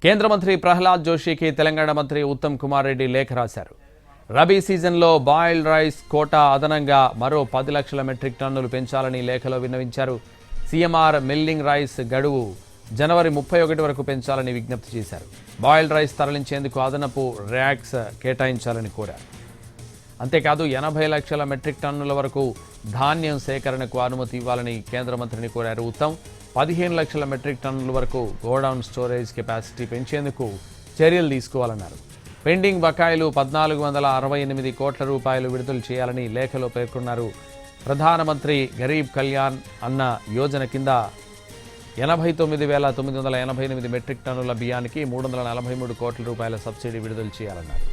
కేంద్ర మంత్రి ప్రహ్లాద్ జోషికి తెలంగాణ మంత్రి ఉత్తమ్ కుమార్ రెడ్డి లేఖ రాశారు. రబీ సీజన్లో బాయిల్డ్ రైస్ కోటా అదనంగా మరో 10 లక్షల మెట్రిక్ టన్నులు పెంచాలని లేఖలో విన్నవించారు. సీఎంఆర్ మిల్లింగ్ రైస్ గడువు జనవరి 31 వరకు పెంచాలని విజ్ఞప్తి చేశారు. బాయిల్డ్ రైస్ తరలించేందుకు అదనపు ర్యాక్స్ కేటాయించాలని కోరారు. అంతేకాదు 80 లక్షల మెట్రిక్ టన్నుల వరకు ధాన్యం సేకరణకు అనుమతి ఇవ్వాలని కేంద్ర మంత్రిని కోరారు. ఉత్తమ్ 15 లక్షల మెట్రిక్ టన్నుల వరకు గోడౌన్ స్టోరేజ్ కెపాసిటీ పెంచేందుకు చర్యలు తీసుకోవాలన్నారు. పెండింగ్ బకాయిలు 1468 కోట్ల రూపాయలు విడుదల చేయాలని లేఖలో పేర్కొన్నారు. ప్రధానమంత్రి గరీబ్ కళ్యాణ్ అన్న యోజన కింద 89,988 మెట్రిక్ టన్నుల బియ్యానికి 343 కోట్ల రూపాయల సబ్సిడీ విడుదల చేయాలన్నారు.